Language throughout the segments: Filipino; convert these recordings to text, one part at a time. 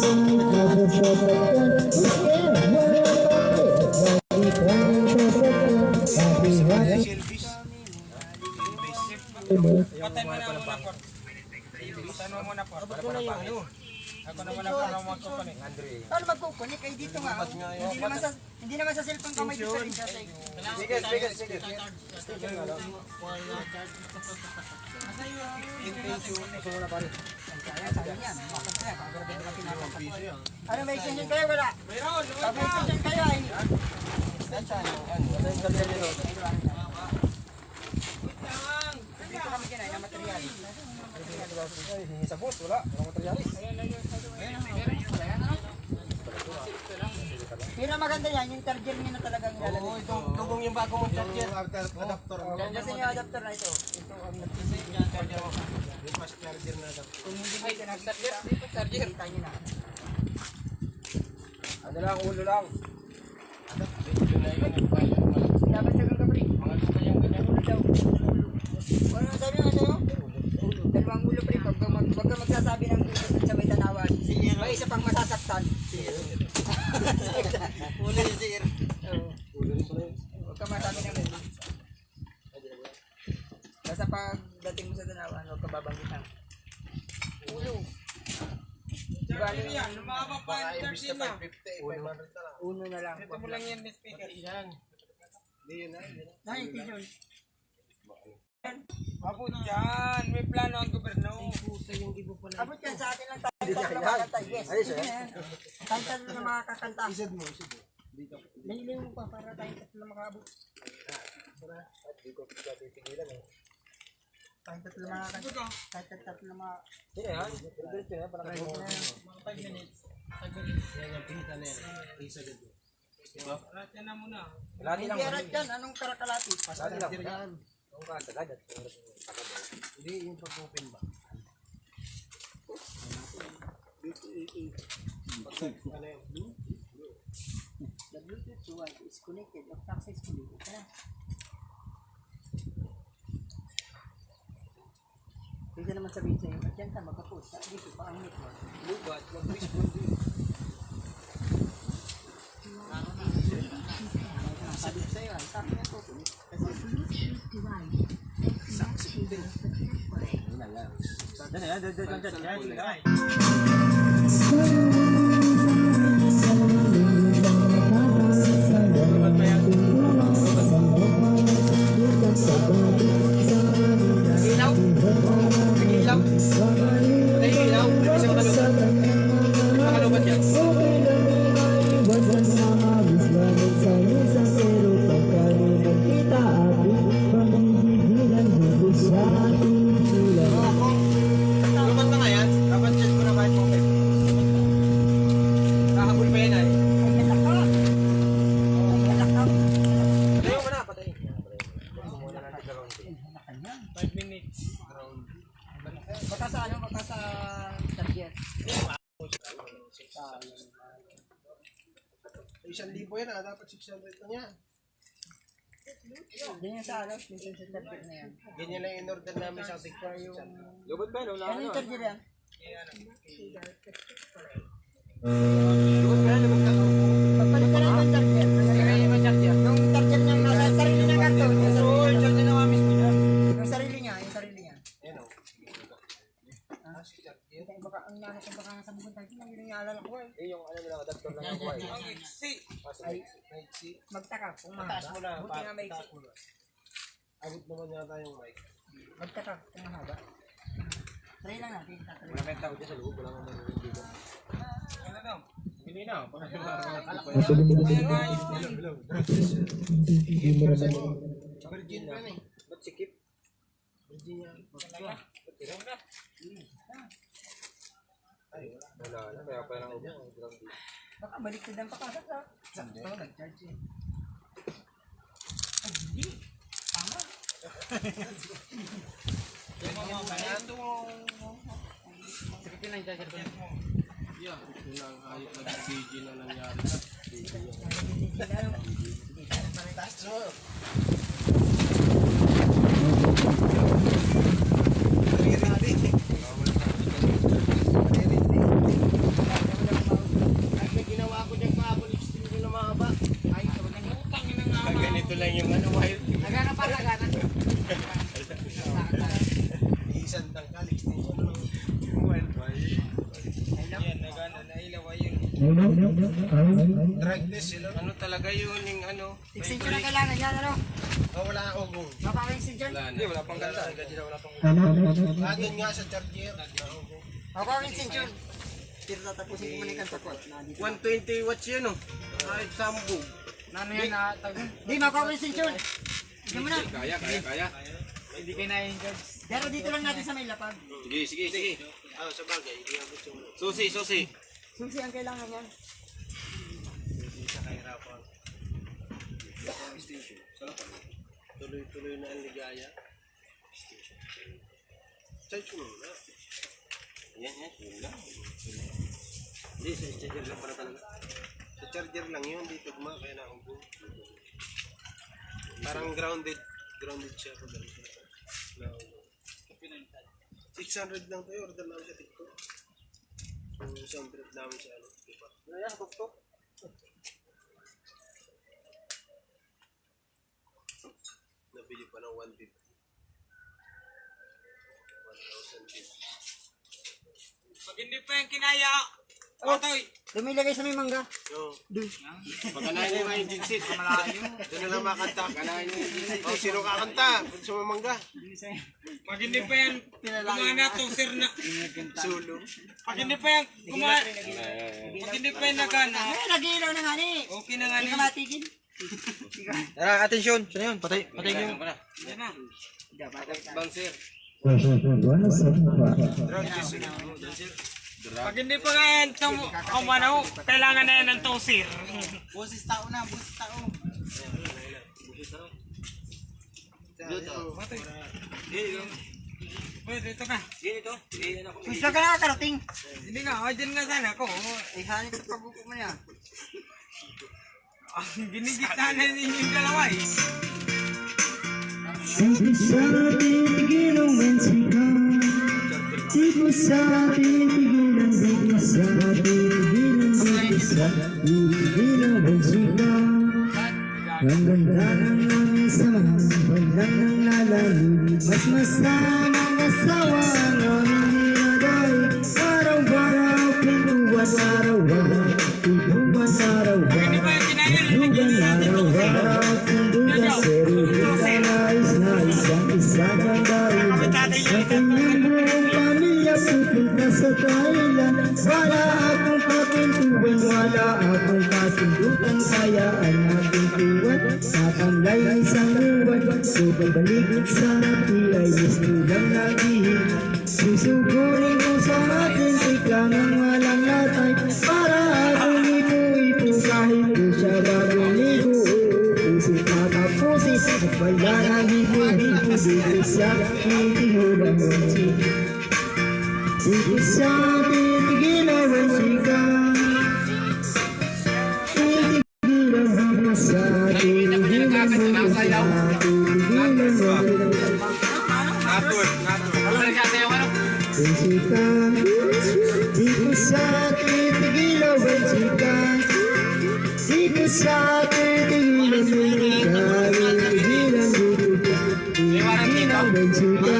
Patay mo na muna po. Patay mo muna po. Ako naman ang magkukunik. Ano magkukunik? Ay dito nga. Hindi naman sa cellphone ka may design siya. Sige. Ano may extension kayo? Wala. Mayroon. May extension kayo ay. Dito kami kinain ng material. Hingi sa bus, wala. Walang materialis. Pero maganda yan, yung charger niya na talagang ilalagay. Oo, itong tugong yung bago mong charger. Adapter. Kasi yung adapter na ito. Ito ang Charger mo. Yung fast charger na adapter. kung hindi mo charger, dito charger. Kita nyo na. Ano lang, ulo lang. Dapat sa kang kapri. Ulo daw. Ano sabi mo sa'yo? Dalawang ulo pre. Pag ka magsasabi ng ulo sa may tanawan, may isa pang masasaktan. Ulo yung sir. Huwag ka masabi ng ulo. Basta pagdating mo sa tanawan, huwag ka babanggit ng ulo. Charger yan, lumaba pa yung charger na. Uno na lang. Ito mo lang yan, speaker. Yan. Ay, yun. Abot yan, may plano ang gobyerno. Abot yan sa atin lang tayo na makakanta. Yes. Kanta na makakanta. Isad mo. Layo mo pa para tayo tatlo makaabot. Tayong tatlo makakanta. Tayong tatlo makakanta. Sige yan, diretso na, parang kayo mo. 5 minutes. 5 minutes. Yan yung pinita na yan. Isagad mo. Kalati na muna. Kalati lang. Hindi arat yan. Anong karakalati? Kalati lang. Ang kasagad. Hindi yung pag-open ba? The Bluetooth device is connected successfully. Ito na. Pwede naman sabihin sa'yo, at yan ka magka-post. Dito pa ang network. Lubat, mag-respond din. Sabi ko sa'yo, ay sabi na ito. Baka sa ano, baka sa target. 1,000 yan, dapat 600 lang yan. Ganyan sa ano, minsan sa target na yan. Ganyan lang in order namin sa ating yung... Lubot ba? Lula Ano yung target yan? Pagpalit ka lang ng target. Yung target niyang nasa sarili ng karton. Yung sarili niya, yung sarili niya. Baka ang nasa ko baka nasa bukong target lang yun yung naalala ko eh. yung ano lang, adapter lang ako ay. Ang iksi. Magtaka kung mahaba. Buti nga may iksi. Abot naman yata yung mic. Magtaka kung mahaba. Try lang natin. Tatry. Wala kayong tao dyan sa loob, wala kang marunong dito. Ano daw? Hindi na, parang Virgin pa eh. ba't sikip? Virgin yan. Ay, wala na, kaya pa lang ubo. Baka baliktad ang pakasat ha. Sakto, nag-charge eh. Ay, hindi. Tama. Yan mga bayan. Sikipin lang dyan, sir. Yeah, ito lang ayot na BG na nangyari na. Taas mo. Drugless sila. Ano talaga yun yung ano? Extension ang kailangan yan, ano? Oh, wala akong ugong. Mapaka-extension? Hindi, wala pang ganda. Ah, doon nga sa charger. Mapaka-extension. Pero tatapusin ko muna yung kanta ko. 120 watts yun oh. Kahit sambog. Ano yan na tag? Di, mapaka-extension. Hindi mo na. Kaya. Hindi kayo na-engage. Pero dito lang natin sa may lapag. Sige. Ah, sa bagay. Hindi ako gusto mo. Susi. Susi ang kailangan yan. Hindi sa kahirapan. Tuloy-tuloy na ang ligaya. Charge mo na. Yan. Yun lang. Hindi, sa charger lang para talaga. Sa charger lang yun. Di tugma. Kaya na-ugong. Parang grounded. Grounded siya. Na-ugong. 600 lang tayo. Order namin sa TikTok. So, 600 namin sa ano. Diba? Ayan, tuktok. Nabili pa ng 150. 1,050. Pag hindi pa yung kinaya, Otoy! Lumilagay sa may mangga. Yo. Doon. Pagkanahin yung engine seat. Doon na lang makanta. Pagkanahin yung engine seat. Oh, sino kakanta? Kung sumamangga. Pag hindi pa yan gumana, toser na. Sulo. Pag hindi pa yan gumana, pag hindi pa yan nagana, Ay, nag-iilaw na nga ni. okay na nga Hindi niya. ka matigil. Tara, atensyon. Saan yun? Patay nyo. Yan na. Bouncer. Pag hindi pa nga yan kumanaw, kailangan na yan ng toser. Boses tao na. Boses tao. Pwede, dito ka. Gusto ka nakakarating. Hindi nga, dyan nga sana ako. Eh, hanip sa pagbuko mo niya. Ginigit na yung dalawa eh. Ang ganda ng aming samahan, walang nanlalangin. Mas masama ng asawa ang aming dinadaig. Araw-araw, pintuan, araw-araw, pintuan, araw-araw. Hindi pa yung kinaya, linagyan na natin ito. Araw-araw, pintuan, serigita, nais-nais ang isang dahil. Sa kanyang buong pamilya, pupunta sa Thailand. Wala akong kapintuan, wala akong kasundutan, kaya ang aking tuwan sa tamlay isang buwan. So pagbalik sa natin ay gusto lang natin. Susugurin ko sa atin, tika ng walang latay. Para akong ipo-ipo kahit ko siya bagong ligo. Pusit matapusin at wala nang hipo-hipo dito sa titihulang wansi. Dito sa titigilang wansika. Dito sa titigilaw ang sika. Dito sa titigilaw ang sika. Titigilaw ang sika.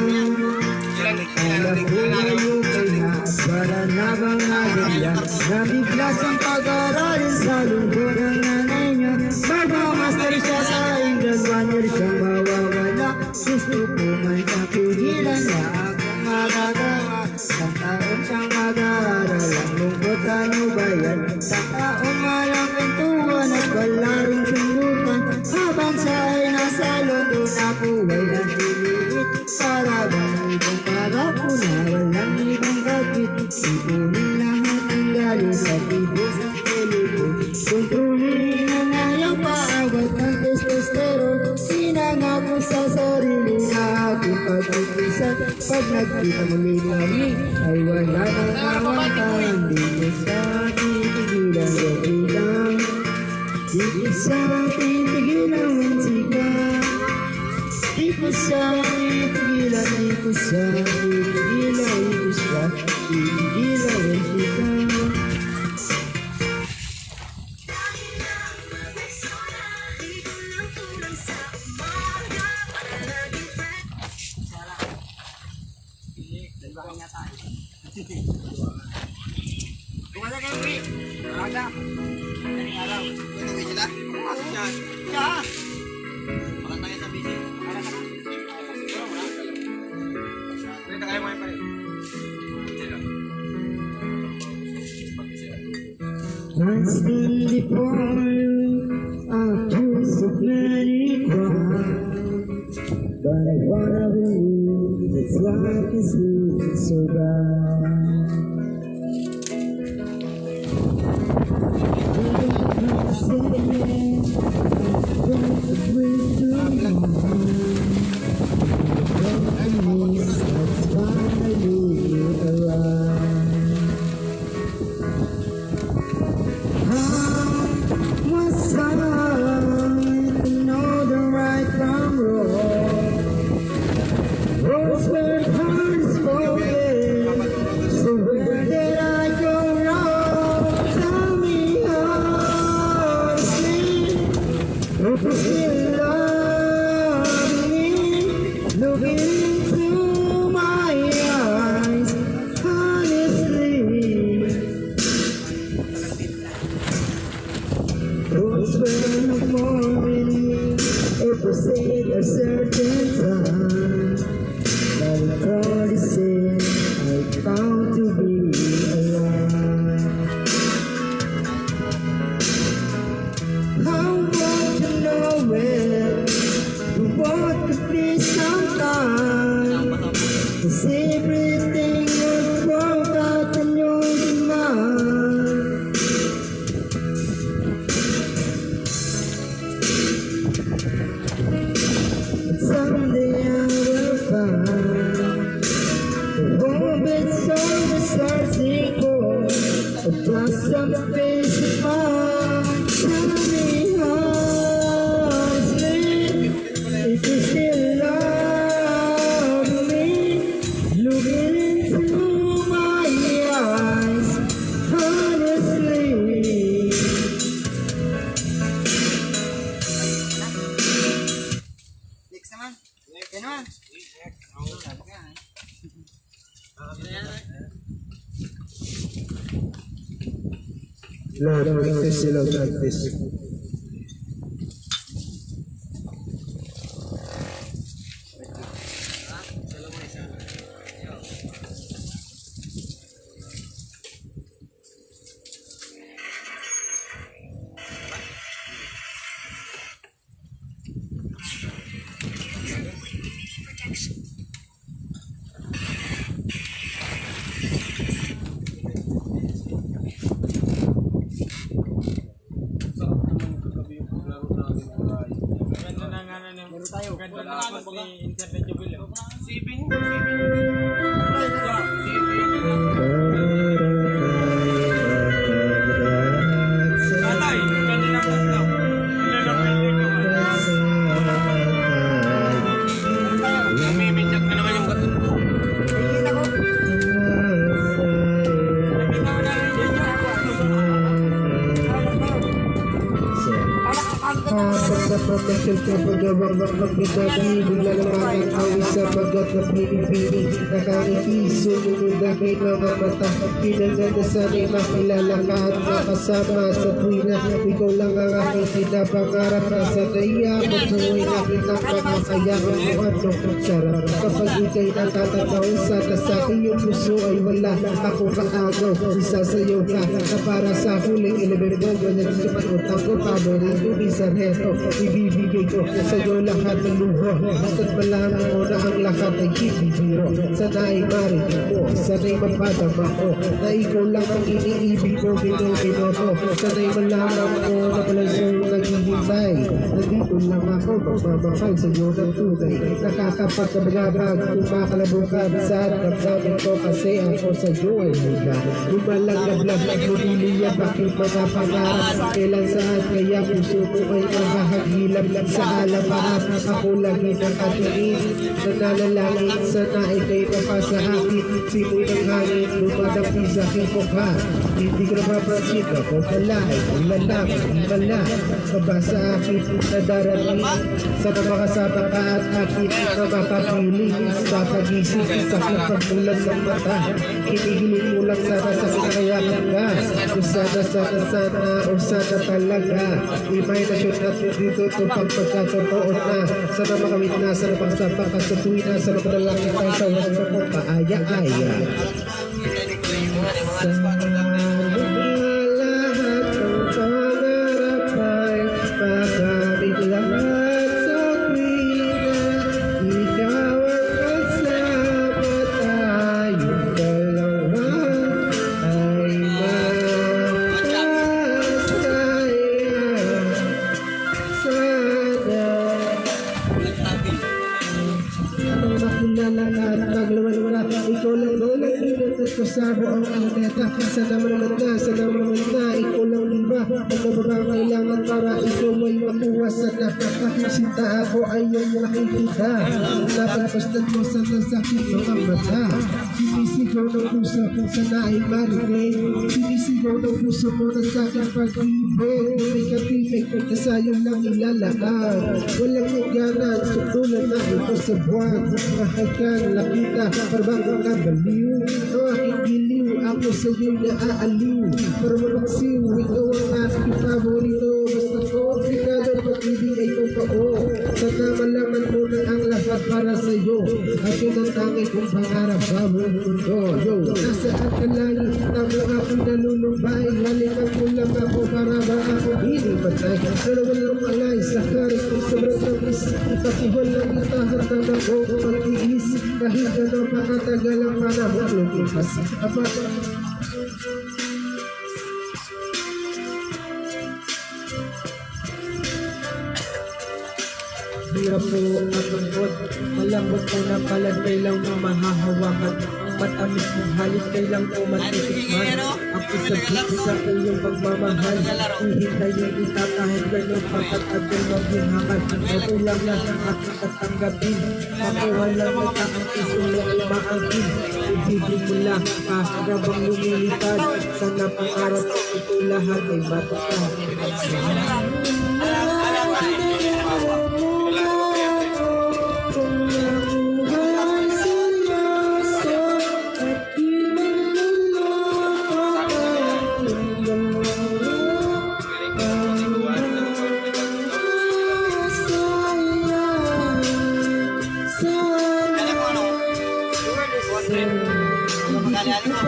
Alam ko ngayon kaya para na bang nagaya. Nabiglas ang pag-aralin sa lunggo ng nanay niya. Magmamaster siya sa England, 1 year siyang mawawala. Gusto ko man kapigilan na akong magagawa. Isang taon siyang mag-aaral, ang lungkot ano ba yan? Isang taon walang pintuan at wala rin sundutan. Habang siya ay nasa London, ako ay nagtiliit. Para bang ibang parako na walang ibang kapit. Ipunin lahat ang galing sa tibo sa telepon. Kontrolin na na yung paawat ng testosterone. Sinangako sa sarili na aking pag-upisan. Pag nagkita muli kami ay wala nang kawakan. Dito sa titigilan o bilang. Dito sa titigilan ang sika. Dito sa titigilan, dito sa titigilan, dito sa titigilan ang sika. Kumala kayo, Bri. Aga. Madaling araw. Tuloy sila. Pasok yan. Yeah. Baka tayo sa busy. Ara ka na. Pwede kayo mga pare. Once been before you, accused of many crimes, but I wanna believe this life is lived so right. That's finally arrived. Was I to know the right from wrong? Words were hard spoken, so where did I go wrong? Tell me honestly, if you still love me, looking into my eyes, honestly. Those were no more in me, if I said a certain time, but I thought it said I found to be alive. I want to know it, you want to be sometime, 'cause everything was wrong out in your mind. Someday I will find the home it's always searching for, a trust of peace of mind. Tell me honestly, if you still love me, looking into my eyes, honestly. Next naman. Yan naman. Lord, make this look like this. Ganda na nga na Meron tayo. Ganda na ako ni Internet Jubil. Siping. Atay, ganda na ako daw. Namimiyak na naman yung gatot ko. Tingin ako. Sa protection ko pagawag magbigabi, bigla naman ang isa pagkat napili-pili, nakangiti, sumunod na kay mga mata, pinaganda sa rin makilala ka at makasama sa tuwina, ikaw lang ang aking pinapangarap na sa daya, pagbuhay na kitang makakaya kung ano sarap, kapag ika'y natatanaw sana sa akin yung puso ay wala, ako kaagaw, isasayaw ka, na para sa huling elemento, ganyan sa pag-utang ko, paborin ko, isang heto, ibibigay ko sa iyo lahat ng luho, basta't malaman mo na ang lahat ay ibibiro, sana ay marinig mo, sana ay mapadama ko, na ikaw lang ang iniibig ko, binoto, sana ay malaman mo na pala sa'yo naghihintay, nandito lang ako, magmamahal sa iyo ng tunay, nakakapagkabagabag, kumakalabukan sa damdamin ko kasi ako sa iyo ay mula, lumalagablag at lumiliyan, bakit mga pangarap, kailan saan kaya puso ko ay mahahagilap sa alapahan, ako lagi ng katuin, nananalangin sana ikay mapasa akin, simoy ng hangin, lumadapi sa hipok ha, hindi ko napapansin ako pala, ay ulan hindi pala, mabasa akin na darating, sana makasama ka at akin na mapapili, sa pagising, sa pagmulan ng mata, kinigilin mo lang sana sa kinakayakan ka, Usada talaga. Iba'y na shoot natin dito ito pagpagkatotoo na. Sana makamit na, sana pagsapa ka sa tuwi na, sana padalaki tayo sa wasto ko paaya-aya. Sa lahat ng pangarap ay makamit lahat sa tuwina. Ikaw ang kasama tayong dalawa ay makilala na at maglawan-wala. Ikaw lang inat at kasama ang aneta. Sana naman na, ikaw lang diba ang nababangailangan para ikaw ay makuha. Sana nakakisinta ako ay yung nakikita. Napalapastan mo sa nasakit mga mata. Sinisigaw ng puso kung sana ay marinig. Sinisigaw ng puso mo na sa aking pag-ibig. May katibig na sayang lang ilalakad. Walang naganan, sutulan na ito sa buwan. Mahal ka, nakita, parang kang nabaliw. Ang aking giliw, ako sa'yo'y naaaliw. Para mamaksiw, ikaw ang aking paborito. Basta ko, komplikado, pag-ibig ay totoo. Sana malaman mo na ang lahat para sa'yo. At yun ang tangay kong pangarap sa buong mundo. Nasaan ka lang, tamo akong nalulumbay. Halikan mo lang ako para ba ako hinimatay. Pero walang malay sa karis kung sobrang tamis. Itapuhan lang kita hantang ako pag-iis. Kahit gano'n pakatagal ang panahon lumipas. Hirap po at lungkot, malambot mo na palad, kailang mo mahahawakan. Ang matamis mong halik, kailang mo matitikman. Ang isabit sa iyong pagmamahal, hihintayin kita kahit gano'n pagkatagal maghinangan. Okay lang na ang aking tatanggapin, makuha lang na ang puso mo ay maangkin. Ibigin mo lang habang lumilipad, sana pangarap ko ito lahat ay matupad.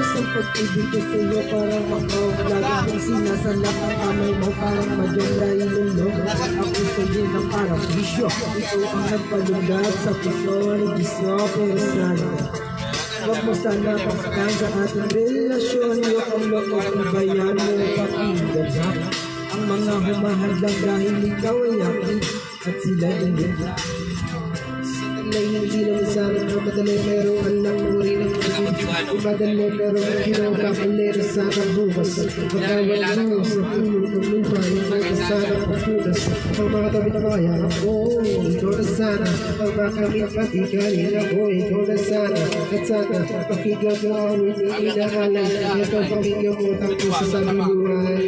Ang pag-ibig ko sa'yo parang makawag. Lagi kong sinasalak ang kamay mo parang magyong ilulog. Ako sa'yo na parang bisyo. Ito ang nagpalundag sa puso. Nag-isyo pero sana huwag mo sana pastan sa ating relasyon. Huwag ang loob ibayan mo pakinggan ha. Ang mga humahadlang dahil ikaw ay akin at sila hindi. Hindi lang sa akin na madali merong lang uri ng madali merong kinakakalera sa kabukas. Magkawal mo sa tulong ng lupa, ikaw sana pagpunas. Ang mga tabi na kaya ako, ikaw na sana. Ang makamit patiganin ako, ikaw na sana. At sana, pakinggan mo ako, hindi inaalay. Ito pakinggan mo tapos sa sabi buhay.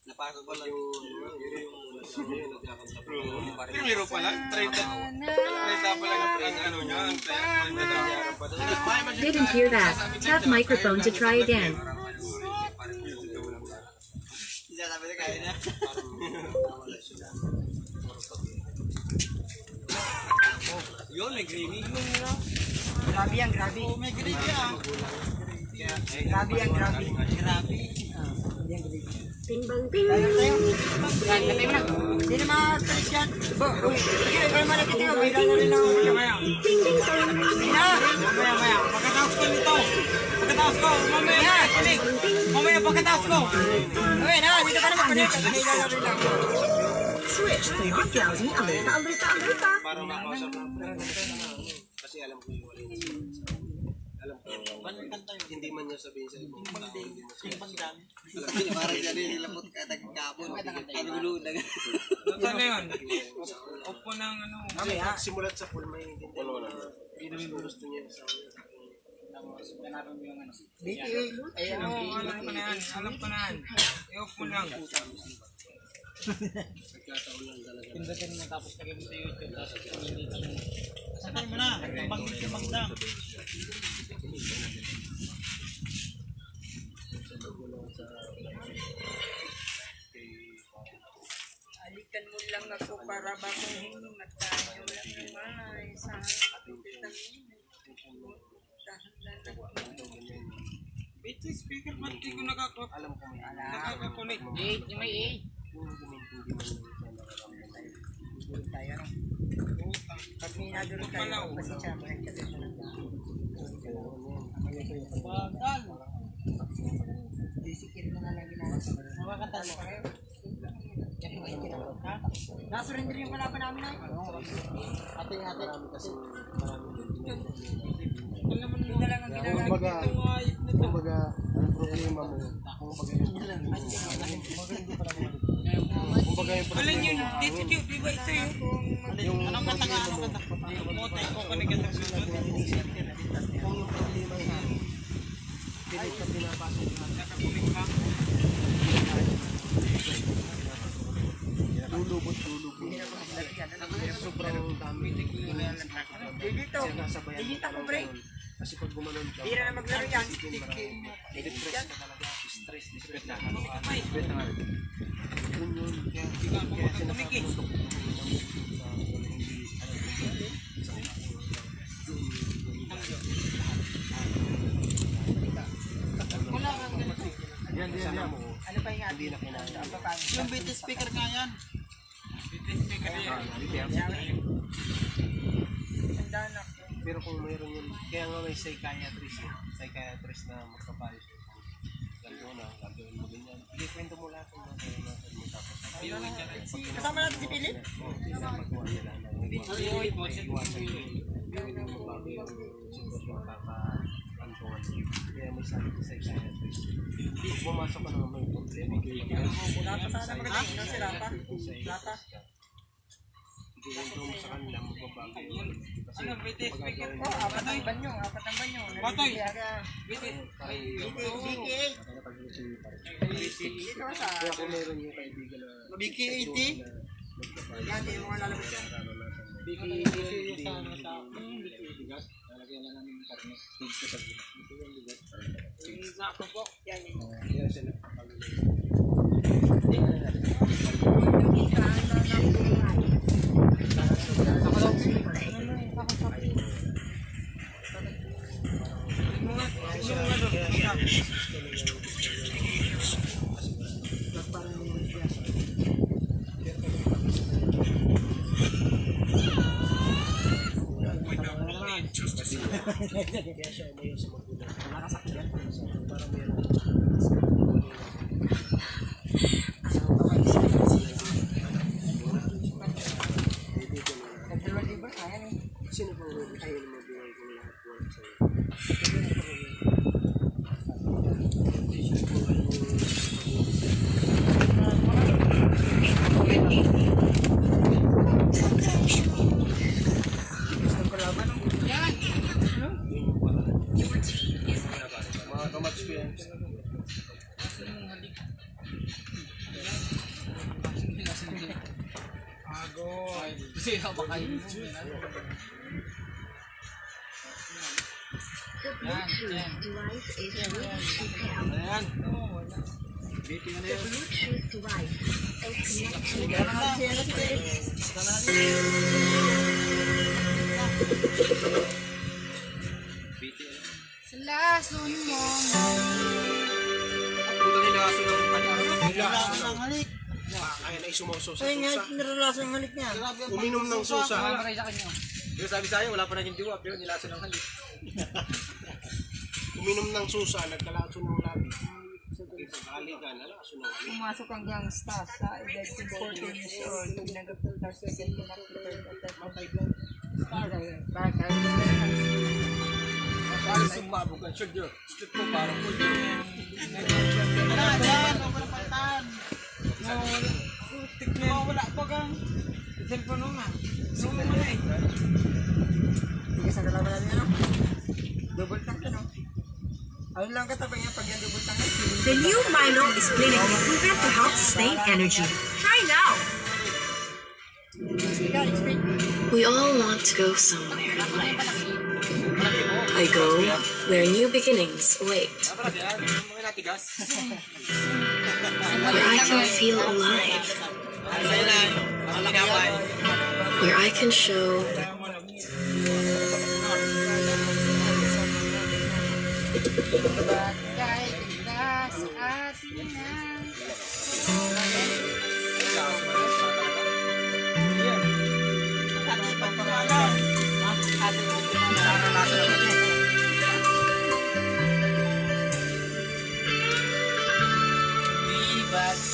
Napasok ko lang yung Primero pa lang, 30 pa lang ang ano niya, ang 30 Didn't hear that. Tap microphone to try again. Sabi na kaya na. Yun, may gravy. Grabe yan, grabe. May gravy ah. Grabe yan, grabe. Grabe. Hindi Timbang ting. Tayo. Sino mga tulis yan? Uy, sige, ikaw yung malapit yun. May lalo rin ako. Maya. Ting ting tong. Maya. Pagkatapos ko nito. Pagkatapos ko. Mamaya. Kulik. Mamaya pagkatapos ko. Okay na, dito ka naman. May lalo rin ako. Switch to hot browsing alerta. Parang makausap na. Kasi alam ko yung wala yung alam ko, hindi man niya sabihin sa ibang tao, hindi mo siya. Alam ko, parang yan yung lamot ka, nagkapon, nagulunan. Ito na yun. Off ko ng ano. Simulat sa pool, may hindi gusto niya sa Alam ko na yan. I-off mo lang. nagkataon lang talaga. Pindutin mo tapos lagay mo sa YouTube. Tapos sakay mo na. Timbang lang. Alikan mo lang ako para bakuhin matayo lang naman ay sa kapitang Ito speaker ba't di ko nakakakunik? tayo no. Pag may nadurog tayo, pasensya mo lang kasi disikir mo na lang ginagawa. Makakatalo kayo. Nasurrender yung kalaban namin ay. Ate. Hindi na lang ang ginagawa. Kumbaga, ang problema mo, kumbaga yung Alin yun? Dito yun. Di ba ito yun? Anong kanta nga? Mote ko kanigat ang susod. kung yung problema yan, pilit ka pinapasok na Nakakunik ka. lulubot. Sobrang dami. Dito. Dito ko break. Kasi pag gumanon ka, Tira na maglaro yan. depress ka talaga. Stress na. Yun. Kaya Kumikis. Sana mo, Ano pa yung hindi na kailangan. Yung BT speaker nga yan. BT speaker yan. Tandaan ako. Pero kung mayroon yun, kaya nga may psychiatrist na magpapayo sa'yo. Gagawin mo ganyan. Hindi, kwento mo lahat ng natin mo tapos. Kasama natin si Philip? Oo, pinapagawa nila na iwasan yun. Bago yung sitwasyon kaka-antuan. Kaya may sabi sa psychiatrist. Pumasok ka naman may problema. Wala pa sana magaling. Ano sila pa? Wala pa. Ikwento mo sa kanila, magbabago yun. Ano, BT speaker? Oh, apat ang banyo. Batoy. BT. Dito ka sa... Kaya kung meron yung kaibigan na BK80? Yan, yung mga lalabas yan. Sako po. Yan. sino pang ayaw na mabigay ko lahat work sa'yo? Mga kamatch ko yan. The Bluetooth device is ready to pair. The Bluetooth device is connected. Sa lason mo. Punta nila kasi ng Kaya na isumuso sa Ay nga, susa. naranasan ang halik niya. Uminom ng susa. Yung sabi sa'yo, wala pa naging diwa, pero nilaso ng halik. Uminom ng susa, nagkalaso ng labi. Pagkakali ka, nalaso ng labi. Pumasok ang gangsta sa edad 14 years old. Nag-apultar sa second apultar at Parang sumabog ka, shoot yun. Shoot po, parang po yun. Wala pa kang cellphone mo na. Sumo mo na eh. Hindi ka sa kalaban natin ano? Double tank ano? Ano lang katabi niya pag yung double tank? The new Milo is clinically proven to help sustain energy. Try now! We all want to go somewhere in life. I go where new beginnings await, Mga natigas. where I can feel alive, Sa'yo na, ang tinapay. where I can show Bagay ganda sa atin na.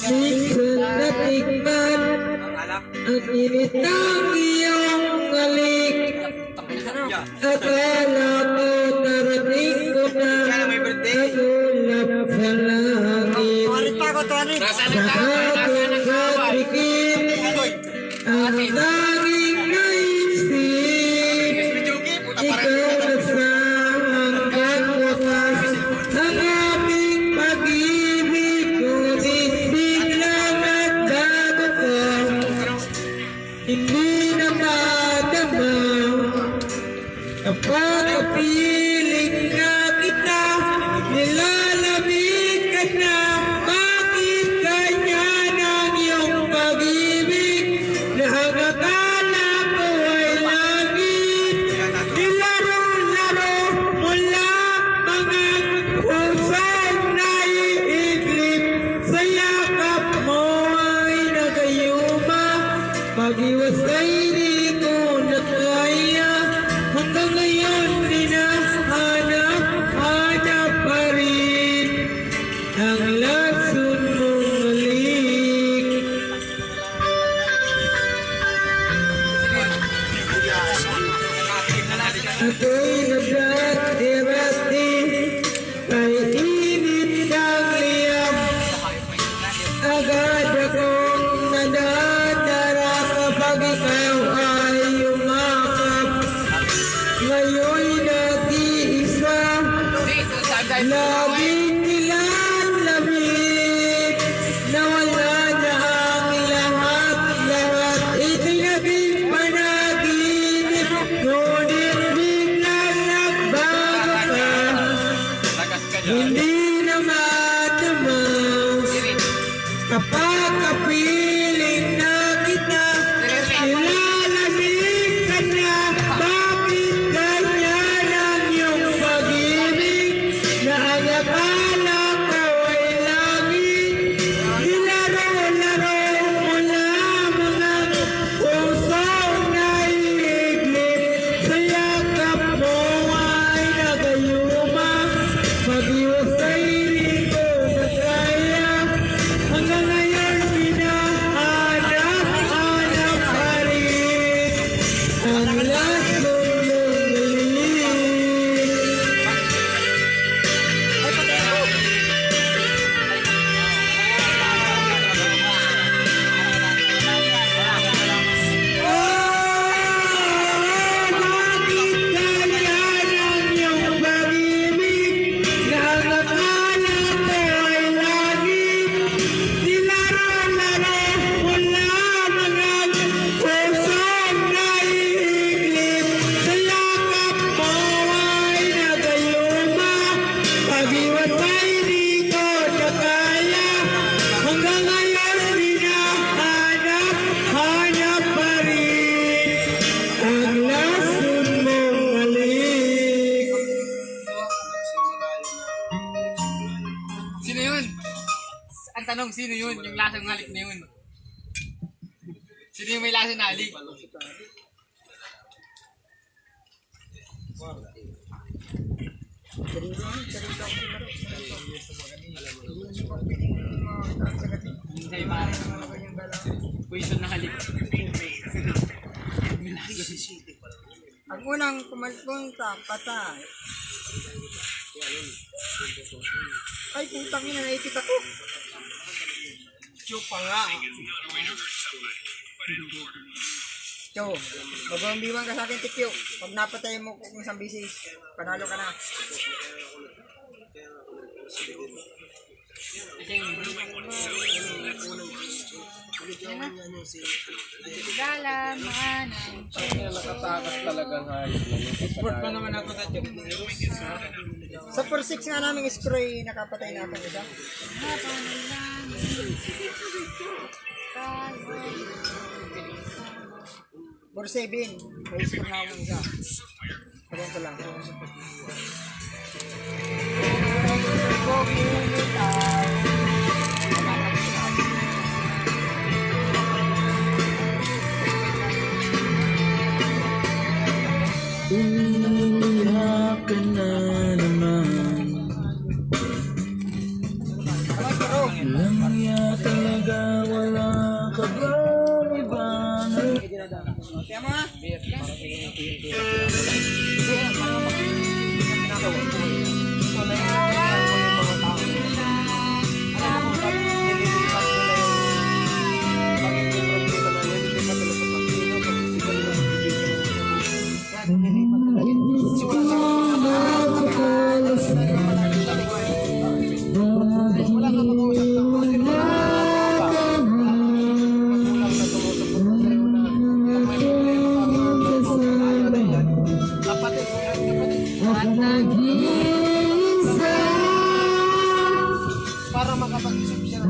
Minsan natikman at init ng iyong halik. Akala ko narating ko na nagulap sa langit. Tuwarit pa ako, tuwarit! Sa aking katikip ang tanging naisip. Ikaw na sa hanggang wakas ang aming pag-ibig. Ngunit biglang nagbago ka, hindi na madama. Kapag kapiling na kita, nilalamig ka na. Bakit ganyan ang iyong pag-ibig na ang akala ko ay langit? Nilaro-laro mo lang mga pusong naiiglip. Sa yakap mo ay nagayuma. Pag-iwas ay di ko na kaya. Hanggang ngayon hinahanap-hanap pa rin ang lason mong halik. Ako'y nagdati-rati kay init ng liyam. Agad akong nadadara kapag ikaw ay umakap. Ngayon'y nag-iisa, labing nilalamig. Nawala na ang lahat-lahat, itinaging panaginip. Ngunit biglang nagbago ka, hindi na matamaw. Kapag kapiling na kita, nilalamig ka na. Bakit ganyan ang iyong pag-ibig na ang akala ko ay langit? Nilaro-laro mo lamang ang pusong naiiglip. Sa yakap mo ay nagayuma. Pag-iwas ay di ko na kaya. Hanggang ngayon hinahanap-hanap pa rin ang lason mong halik. Bakit ganyan ang iyong pag-ibig na ang akala ko ay langit? Nilaro-laro mo lamang ang pusong naiiglip. tanong, sino yun? Yung lasang halik na yun. Sino yung may lasang halik? Hindi mare. Poison na halik. Ang unang pumalpunta, patay. Ay, putang ina, naipit ako. Chupa nga. Tiyo, magawambiwan ka sa akin, Tikyo. Pag napatay mo kung isang bisis, panalo ka na. Nakatakas talagang hayop na yun. Export pa naman ako sa job. Sa 4-6 nga namin spray, nakapatay na ako isa. For 7, may spray na ako isa. Pagyan ko lang. Umiiyak ka na naman. Alam niya talaga wala ka bang ibang Kaya mo nga. Para makapag-isip siya.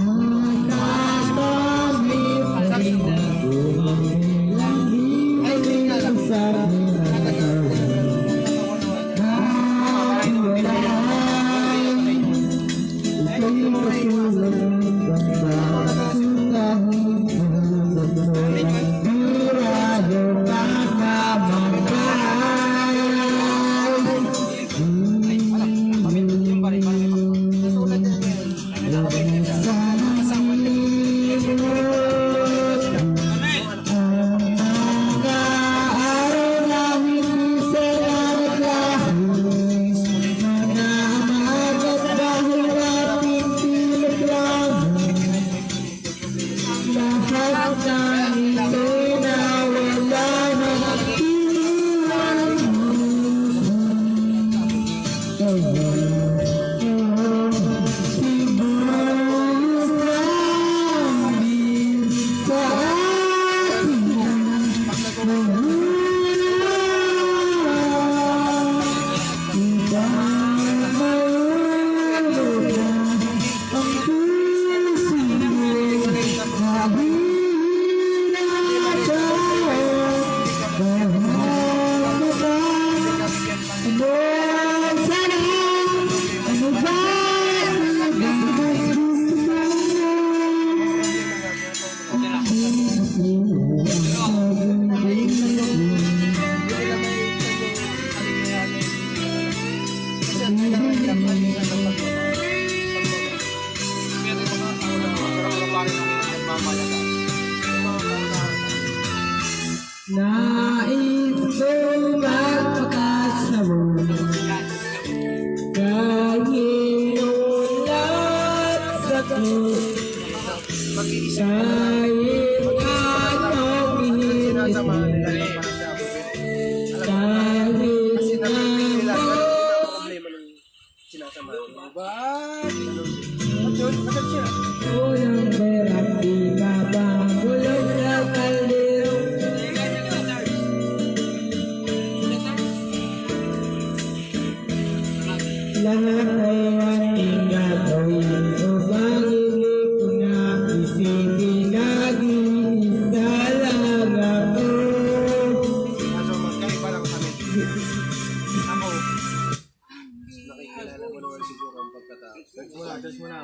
Nais kong magpakasabog kahit ulat sa krus, kahit anong ihirap, kahit unang berat di babang bulog na kaldero. Lahat ay ating gagawin upang hindi ko na isipin lagi dalang ako. Kaso magkaiba lang kami. Ako, nakikilala ko naman siguro ang pagkatao. Search mo na.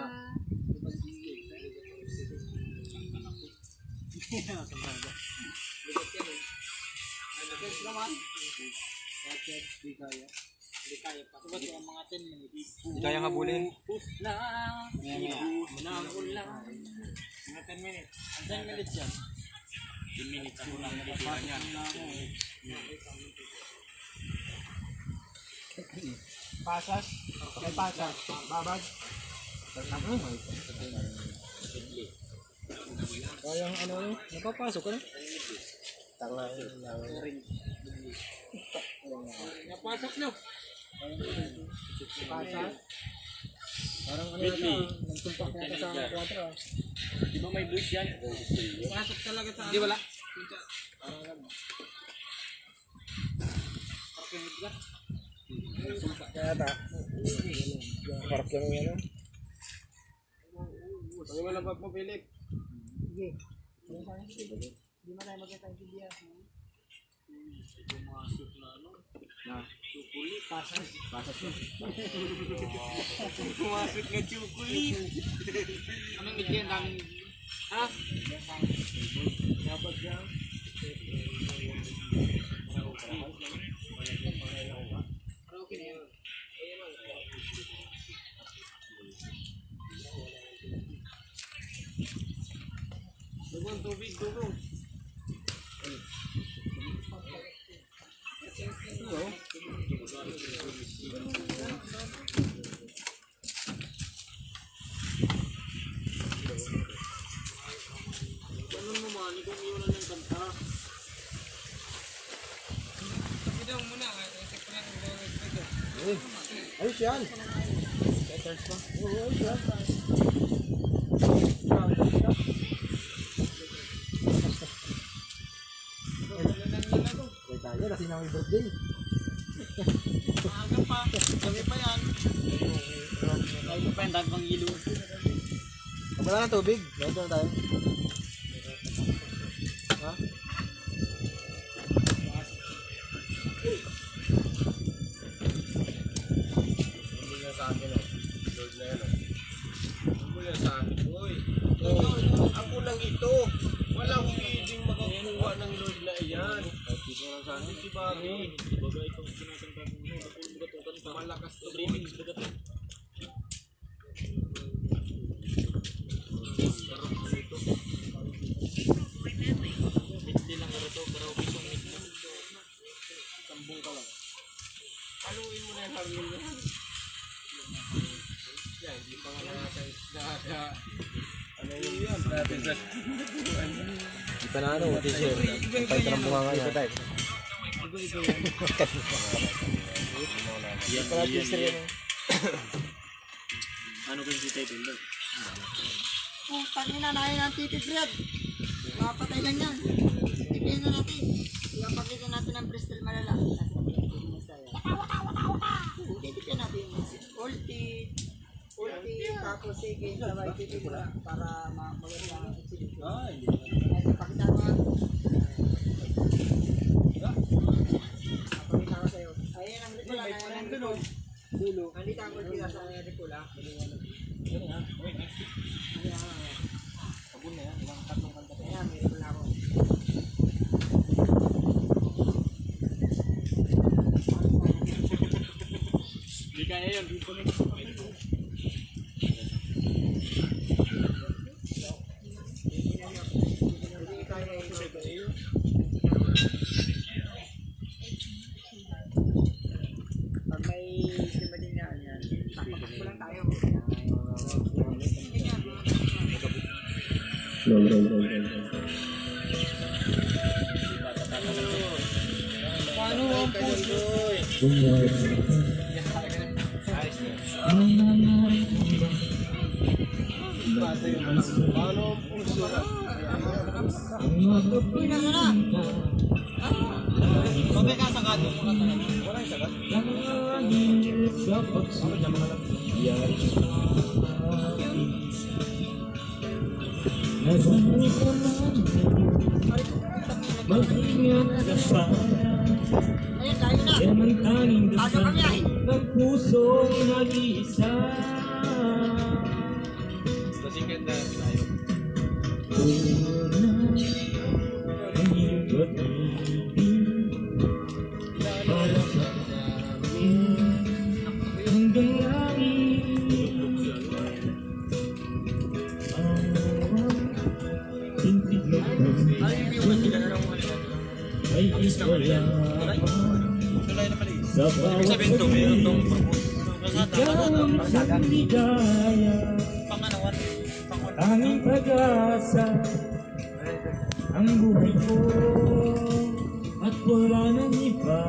Hindi kaya pa. Sabat yung mga 10 minutes. Hindi kaya nga bulin. Push na. Ulang. Mga 10 minutes. 10 minutes yan. 10 minutes ako lang nalitiran yan. Pasas. May pasas. Babag. Kayang ano yun? Napapasok ka na? Napasok nyo. Pasas. Parang ano yata, nagtumpak na ka sa 4 Di ba may bush yan? Pasok talaga sa Hindi wala. Kaya ata. Parang lang yan. Pag mo lang mo, Philip. Sige. Hindi mo tayo magkakaintindihan. Pumasok na chocolate. Anong bigyan namin? Ha? Dapat yan. Okay na yun. Dugong tubig, dugong. Ganun mo man, ikaw yung wala ng kanta. Bidang muna, check ko na yung Ayos yan. Letters pa. Oo, ayos yan. Tayo kasi na may birthday. Maaga pa, gabi pa yan. Lagi pa yung dagang ilo. Wala ng tubig. Ganito na tayo. Ha? Hindi nga sa akin, Lord na yan, Hindi nga sa akin, boy. Ako lang ito. Walang pwedeng makakuha ng Lord na iyan. Si Bobby. Bagay itong kinakanta ko. Malakas to. Remix ba ito? Hindi lang ito, pero bisong ito. Sambong ka lang. Haluin mo na yung harlin na yan. Yan, hindi pa nga nakaka... Ano yun yan? Di pa na ano, t-shirt. Ang pahit ng bunga nga isa tayo. Yan pala t-shirt yan. Ano kung si Tay Binder? Tangina na yun ang titid red. Mapatay lang yan. Tipihin na natin. Ipapakita natin ang Bristol malala. Tipihin natin yung ulti. Tapos sige sabay tipihin na para maganda ang exhibition. Ipapakita mo. Ipapakita ko sa'yo. Ayan ang ripula. Ayan ang dulo. Nandito ang ulti sa ripula. Sabon na yan. Ilang tatlong kanta. Ayan, may ripula ako. Hindi kaya yun. Pag may simading na yan, takpak lang tayo. Paano ang puso? Paano ang puso? Uy, nasa na! Bakit ka sagad mo muna talaga? Walang sagat. Ayun, tayo na! Tayo kami ay! Sa second na tayo. Sa bawat ikaw ang ligaya, tanging pag-asa ang buhay ko at wala nang iba.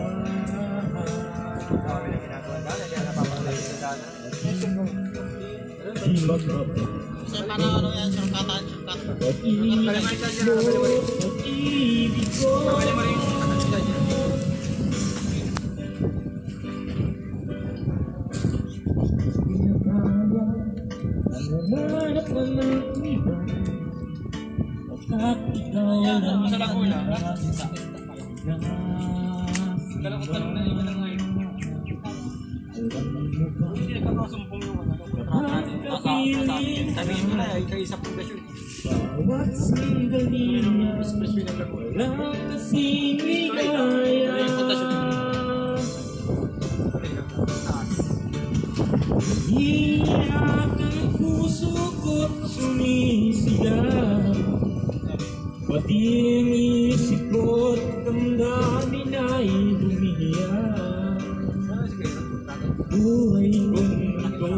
Di magkapag pag-ibig ko. Nanganap ka ng iba at ikaw lang bawat sandali niya walang kasing ligaya. Iyak ang puso ko't sumisigaw, pati ang isip ko't damdamin ay bumiyak. Buhay kong ito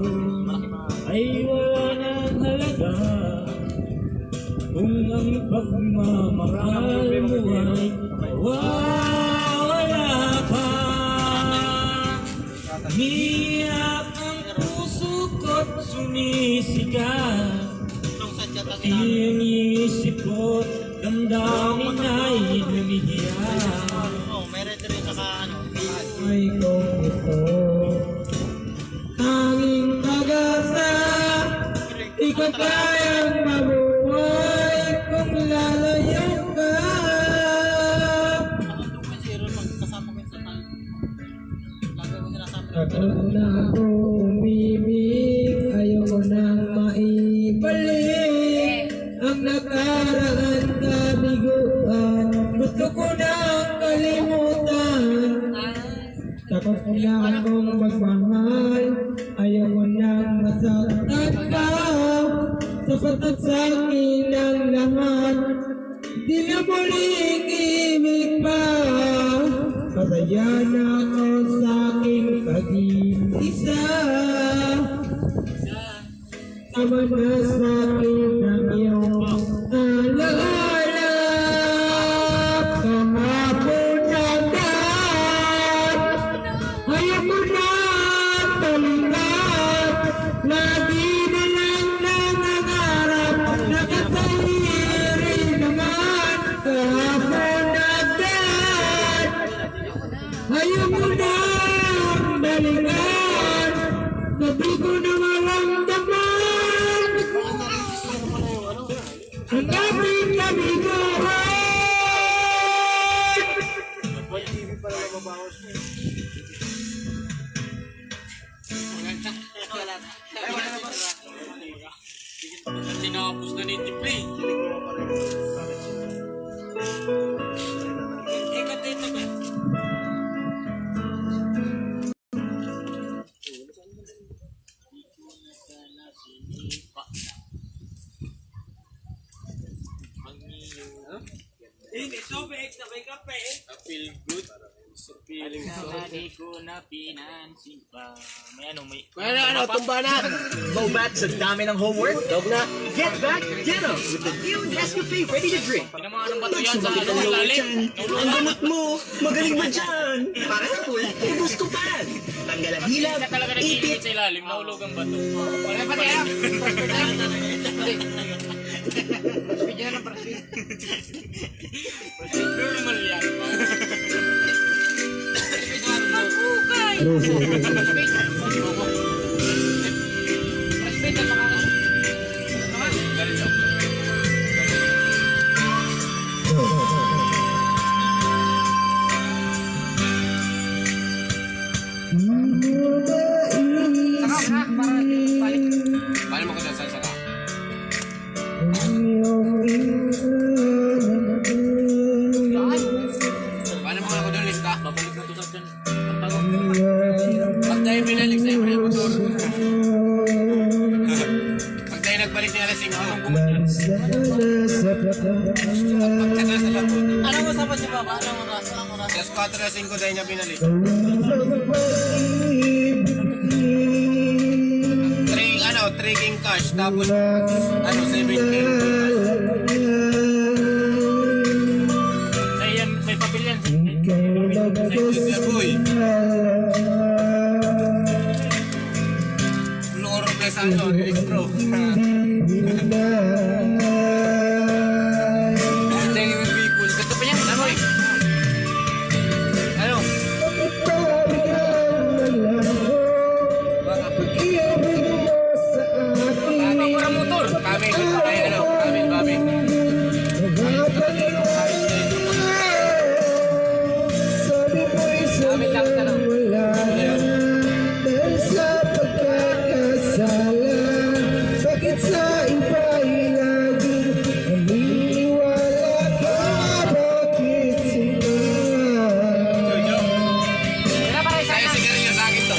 ay wala nang halaga kung ang pagmamahal mo ay mawawala pa. Iyak ang puso ko't sumisigaw, pati ang isip ko't damdamin ay lumihiyak. Buhay kong ito tanging pag-asa, di ko kayang mabuhay kung lalayo ka. Ako na ako umibig, ayaw nang maibalik ang nakaraan kabiguan. Gusto ko nang kalimutan, takot ko na akong magmahal, ayaw nang masaktan ka. Sapat at sa akin ang lahat, di na muling ibig pa. Pasaya na ako sa aking pag-iisa, tama na sa akin ang iyong alaala. Kahapon agad, ayaw mo na balikan, lagi na lang nangangarap, nakasahiri naman. Kahapon agad, ayaw mo na balikan, gabi ko na maramdaman ang aking kabigawan. Tinapos na ni Tiple. Ikat dito ba? Hindi, sobek na may kape. Feel good. Feeling Hindi ko na pinansin pa. May ano, may... Ano, tumba na! Go back sa dami ng homework. Dog na. Get back, get up with the new Nescafe ready to drink. Pinamang anong bato yan sa ano, lalim. Ang gamot mo, magaling ba dyan? Para sa pool, gusto pa. Tanggal ang hilab, Hindi ka talaga nag-iinit ipit. sa ilalim, nahulog ang bato. Wala pa kaya? Bigyan ng paraswin. Normal yan. Paano mo ko sa saka? Ang iyong ka, babalik na to sa dyan. Pag tayo binalik sa'yo na yung motor. Pag tayo nagbalik niya alas 5. Anong usapan siya ba? Anong oras? Alas 4 na 5 tayo niya binalik. 3 king cash, tapos 7 king Sa iyan, may pavilion. Kuya boy. Loro sa elektro. Ito yung vehicle. Ganda pa yan. Ano eh? Ano? Mura motor. Kami, kami. Gamit lang sa lang. Dahil sa pagkakasala, bakit sa iba'y laging naniniwala ka? Bakit sila? Sa'yo sigarilyo sa akin to.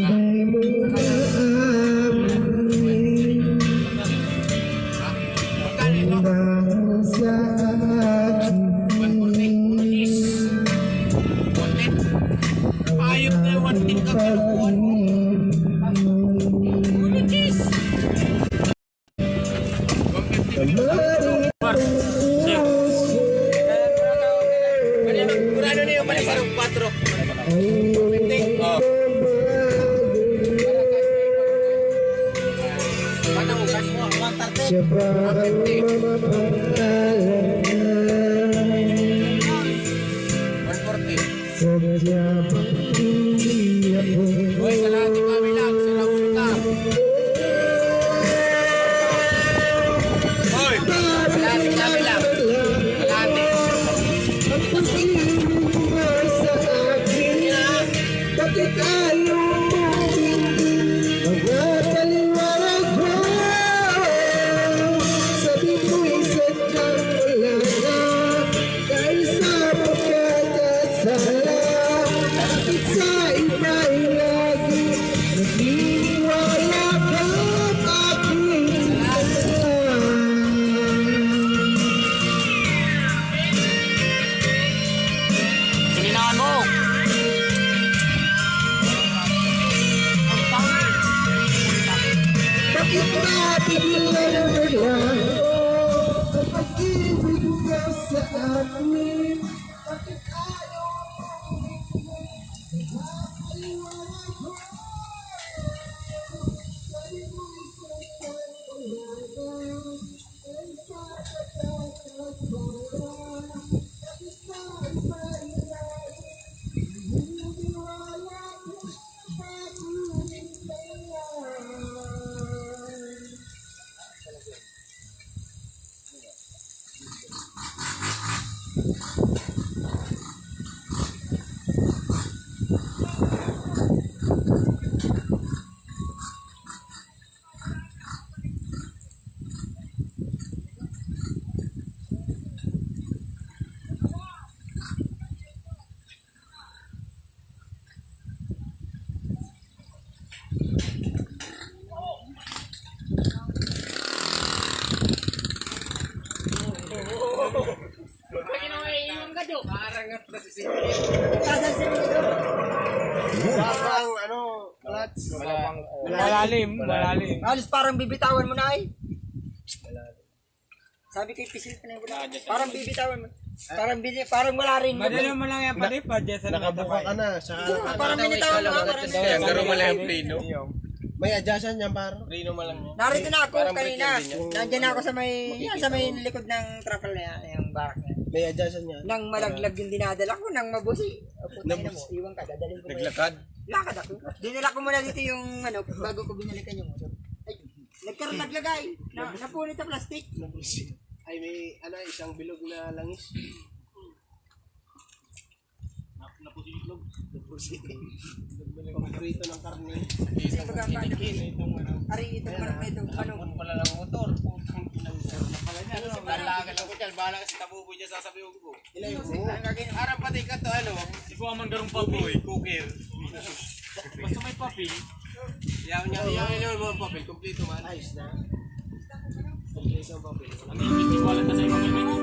Hindi mo maamin dahil sa akin. Ayok na yung 1 king kagaluhan. Kurano na yung malisarong 4. Oh. Paano mo? Cash mo? 130? Siya ba ang mamapangalan niya? 140. Sadya bang hindi ako Hoy, kalahati kami lang. Sira ulo ka. Hoy, kalahati kami lang. Kalahati. ang pag-ibig mo sa akin? Bakit ayaw mo hindi mga paliwanag ko? Sabi ko'y sadyang wala na dahil sa pagkakasala. Bakit sa iba'y lagi naniniwala ka? Bakit sila? Sininaan mo. Bakit ba bigla na lang ang pag-ibig mo sa akin? Bakit ayaw Parang clutch. Malalim. Alis parang bibitawan mo na ay. Sabi kay Pisil pa na yung parang bibitawan mo. Parang wala rin. Madali mo lang yan pali pa. Nakabuka ka na. Parang binitawan mo. Kaya garo mo lang yung plano. May adjustan yan parang. Plano mo lang. Narito na ako kanina. Nandiyan na ako sa may likod ng truffle na yan, yung barak na yan. May adjustan yan. Nang malaglag yung dinadala ko, nang mabusi. Putay na mo, iwan ka, dadalhin ko. Naglakad. Lakad ako. Dinala ko muna dito yung bago ko binalikan yung motor. Ay, nagkaroon naglagay. Napunit na plastic. Ay may isang bilog na langis. Pagprito ng karne. Kasi maganda ari itong manok na ito. Ano? Wala lang motor. Balagan ako dyan. Bahala kasi tabuboy dyan sasabihin ko. Arang pati ka to ano. Di ko aman garong papi. Cooker. Basta may papi. Yan mo papel. Kompleto man. Ayos na. Ang hindi ko alam na sa ibang mga.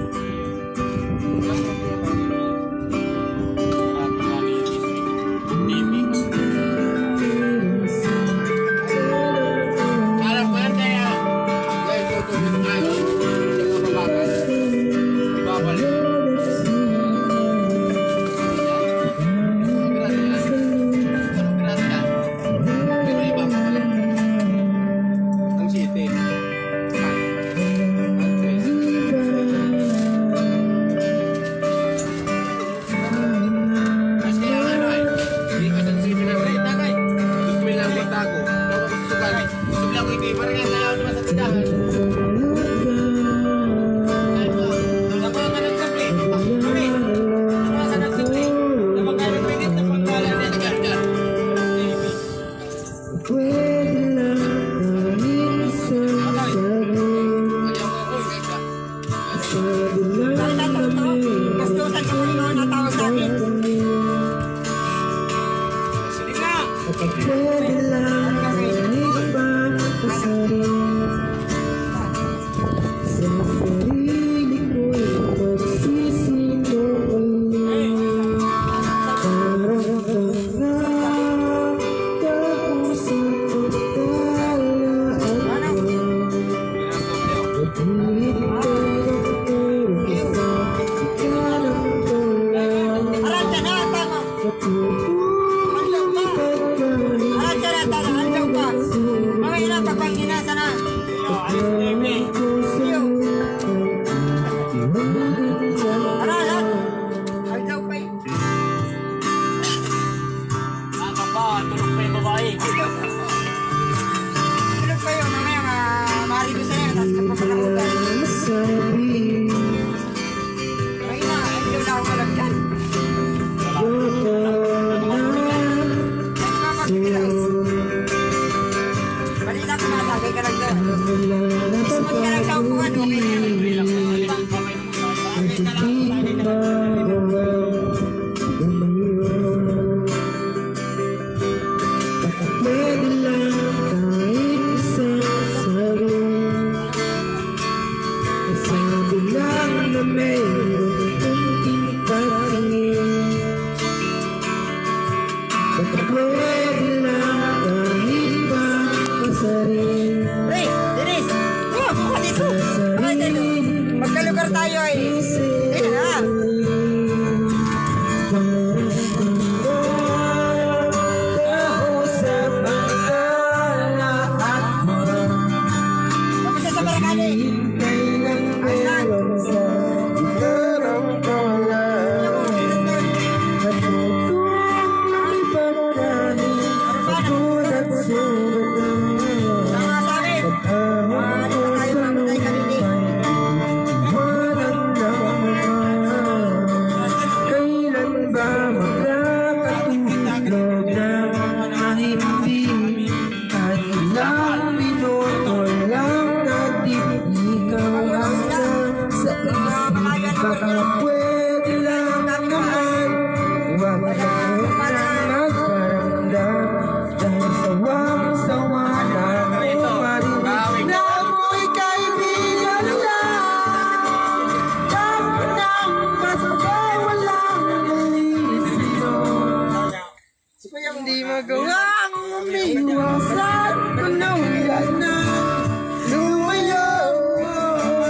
Arang pa yan kaya. Dahil tutulog tayo. Yung mababagal. Ibabalik. Pero iba pa pala. Ang siyete. Mas kaya ano ay, hindi ka ng siyete na rin, tagay. Gusto mo lang magtago. Bago ko susugal. Gusto mo lang ko ikaw, parang yan tayo naman sa tindahan. Ay po, nakuha ka ng kape. Kami, nakuha ka ng kape. Napag kami pinit na pagkala niya. Diyan, diyan. Ayaw ko ako, ikaw. Bakit natawag to? Gastusan ko rin noon natawag sa akin. Sige na. Aral ka na, tama. Andaw ka. Aral ka na, tama. Andaw ka. Mamaya na, pagpang ginasa na. Iyo. Aral, ha? Andaw pa eh. Naka pa, tulog pa yung babae. Andaw ka. Tulog kayo, mamaya maribusan na yan, tapos kapapalakutan. Ngayon na, andaw na ako walang dyan. Balita ko matagay ka lang doon. Ismot ka lang sa upuan, okay na yan. Pwede lang kahit isang sabi. Sabi lang na mayroon kunting pagtingin. Pwede lang kahit pa pasarin. Ray, Dennis! Oh, buka dito! Bakit dito? Magkalugar tayo eh. Dito na. Kamusta sa Barakali? Ayos lang. Sama sa amin. Di pa tayo mamatay kanini. Kailan ba makakatulog na hindi at ilang minuto lang natin ikaw hanggang sa isip baka pwede lang naman huwag na magparamdam dahil sawang-sawa na marinig na ako'y kaibigan lang dapat nang masabay walang nalisino hindi magawang umiwasan tulungan na lumayo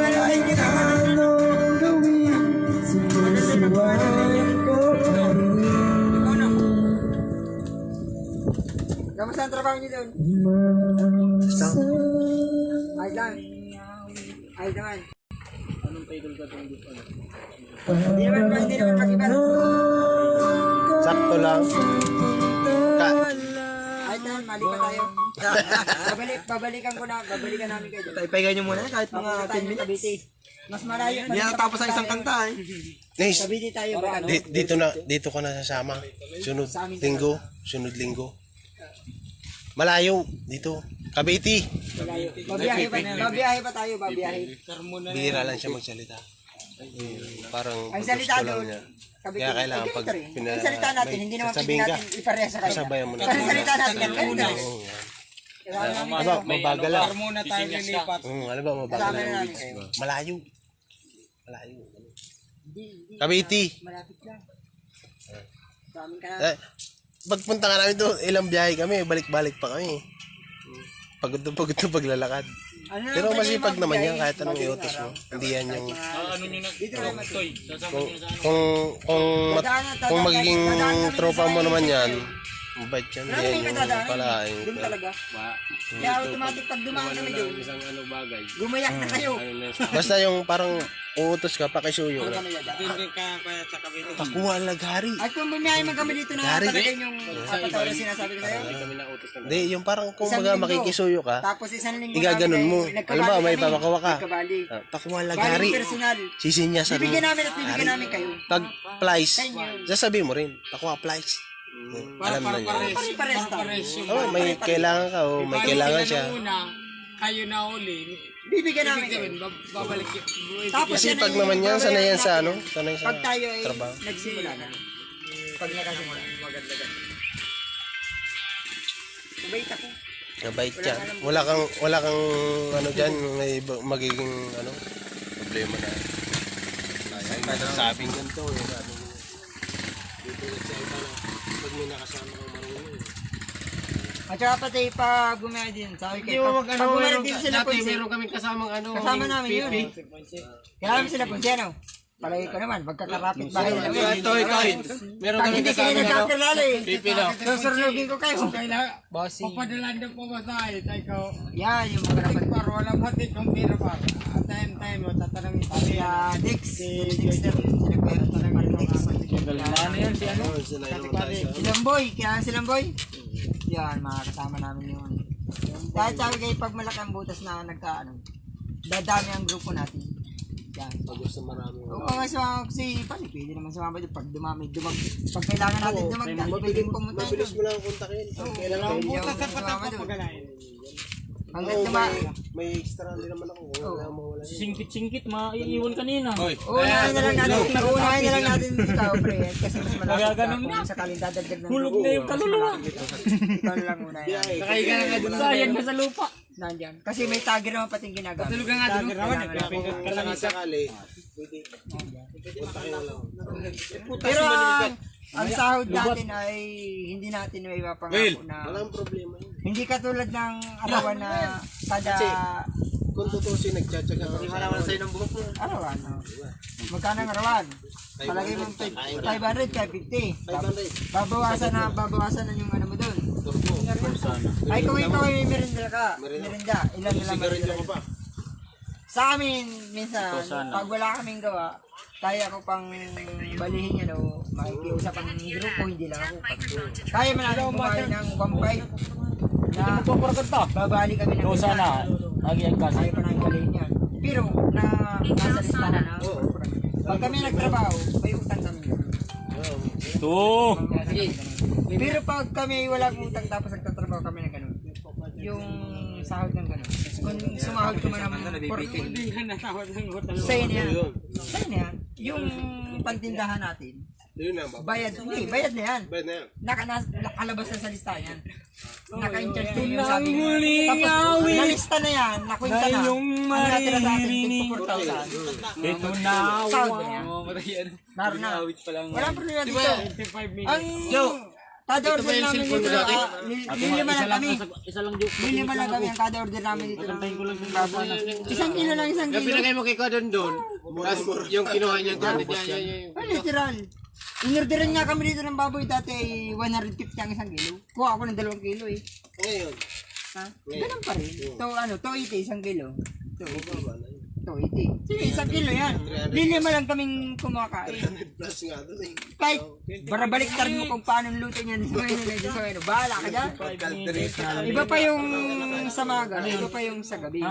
ay anong gawin sinusuwan ko pa rin Kamusta ang trabaho niyo doon? Ayos lang. Ayos naman. Hindi naman pag-iba. Sakto lang. Ayos naman, mali pa tayo. Babalikan namin kayo. Ipahinga nyo muna kahit mga 10 minutes. Cavite. Mas malayo. Hindi natapos ang isang kanta eh. Nice. Cavite tayo ba? Ano? Dito ka na sasama. Sunod linggo. Malayo dito. Cavite. Babiyahe pa tayo, babiyahe. Bihira lang siya magsalita. Parang Ang salita gusto lang doon, niya. Cavite. Kaya kailangan Ganito pag rin. Ang salita natin, hindi naman pwede sasabihin ka. natin ipareha sa kanila. Sasabayan mo na. Ang salita natin, ganito rin. Oo, yan. Ano, mabagal lang. Muna tayo lilipat. Ano ba, mabagal lang. Malayo. Cavite. Malapit lang. Daming ka na. Pagpunta ka namin doon, ilang biyahe kami, balik-balik pa kami. Pagod na paglalakad. Ano lang, Pero pwede masipag naman magbiyahe, yan kahit anong madaling iutos mo. araw. Hindi yan yung... Ano nyo na? Dito naman to. Sasama nyo sa ano? Kung magiging tropa mo naman yan, mabait yan. Marami Yan yung yung kadadaan. palaing. Doon talaga. Kaya automatic pag dumaan kami doon, Isang ano bagay. gumayak na kayo. Basta yung parang uutos ka, pakisuyo ka. Hindi ka kaya sa Cavite. Pakuha lagari. At kung bumiyahe man kami dito na Dari. talagang yung 4 oras sinasabi ko sa'yo, Kami na utos na. Hindi, yung parang kung Isang baga linggo. makikisuyo ka, tapos isang linggo igaganon mo. Alam ba, may papakawa ka. Nagkabali. Pakuha Bali lagari. personal. Sisinyasan mo. Bibigyan namin at bibigyan namin kayo. Pag plies, Inyo. sasabihin mo rin, pakuha plies. Alam na niya. Pare-pares tayo. Oh, may kailangan ka o may kailangan siya. Kayo na uli. Bibigyan namin kayo. Babalik Tapos Kasi yan pag ay naman yan, sanay yan sa natin. ano, sanay sa Pag tayo ay trabaho. nagsimula na. Pag nakasimula, maganda ka. Mabait ako. Mabait yan. Wala kang ano dyan, may magiging ano, problema na. Kahit sabing ganito eh. Ano, dito sa iba na, pag may nakasama kang marunong. At saka pati pag bumiyahe din, sabi Hindi kayo, mo pag bumiyahe din sila po, meron kaming kasamang ano. kasama namin yun. Kailangan sila po siya, no? Palagi ko naman, magkakarapit bahay nila. Meron Pag kaming hindi kayo kasamang ano. nagkakilala eh, Pipi no. susunugin ko kayo. Bossing. Papadalan niyo po ba tayo? Tayo Yan, yung mga dapat. para walang hati kung pira pa. At time mo tatanungin tayo. Sila Dix, sila Dexter, sila Kuya, sila Dix. Ano yan si ano? Si Lamboy, kaya si Lamboy. Yan, makakasama namin yun. Dahil sabi kayo, pag malaki ang butas na nagkaano, dadami ang grupo natin. Yan. Pag gusto marami. Oo, nga sumama si Pani, pwede naman sumama dito. Pag pag kailangan natin dumagdag, pwedeng pumunta Mabilis doon. mo lang kontakin. Pag kailangan Oo, mo. butas sa patapagalain. Hanggat Oo, dumami. may extra din naman ako. Wala mo wala. Singkit-singkit, maiiwan kanina. Unahin na lang natin ikaw, pre. Kasi mas malapit ka Magaganon kung na. sakaling dadagdag ng Hulog grupo. na yung kaluluwa. Ikaw na lang unahin. Sayang na sa lupa. Nandyan. Kasi may tagger naman pating ginagawa. Tulugan nga doon. Kung sakali, pwede. Kontakin mo lang. Pero ang sahod natin ay hindi natin may mapangako na Walang problema yun. hindi katulad ng arawan na kada Kung tutusin, nagtsatsaga ka. Hindi sa'yo ng buhok mo. arawan. Magkano ang arawan? Palagay mo 500, 550. 500. Babawasan na yung ano mo doon. Ay kung ikaw ay may merinda ka, merinda, ilan na lang Sigarilyo ko pa. sa amin, minsan, pag wala kaming gawa, kaya ko pang balihin yan o makikiusap ang grupo, hindi lang ako. Kaya man natin kumain ng 1.5 na babali kami ng isa. Lagi ang kasi. Kaya pa namin balihin yan. Pero, nasa listahan na. Pag kami nagtrabaho, may utang kami. Ito. Pero pag kami walang utang tapos nagtatrabaho kami ng ganun, yung sahod ng ganun. Kung sumahod ka man ng sa'yo na yan. Sa'yo na yan. Yung pantindahan natin, Yun na, baba. bayad na yan. Bayad na yan. Nakalabas na sa listahan yan. Naka-in-charge din yung sabi mo. Tapos, nalista na yan, nakwenta na. Ang natira sa atin, 54,000. Ito na. Sahod na yan. Naroon na. Walang problema dito. Ang kada order namin dito, lilima lang kami. Isa lang joke. Lilima lang kami ang kada order namin dito. Baboy. Isang kilo lang, isang kilo. Pinagay mo kay Kodon doon. Tapos yung kinuha niya doon. Ay, literal. Inorderan nga kami dito ng baboy dati ay 150 ang isang kilo. Kuha ako ng 2 kilo eh. Ngayon, Ha? Ganun pa rin. To 280 isang kilo. 280. Sige, 1 kilo yan. Lilima lang kaming kumakain. 300 plus nga doon eh. Kahit barabaliktad mo kung paano luto niyan sa Mayno. Bahala ka dyan. Iba pa yung sa maga, iba pa yung sa gabi.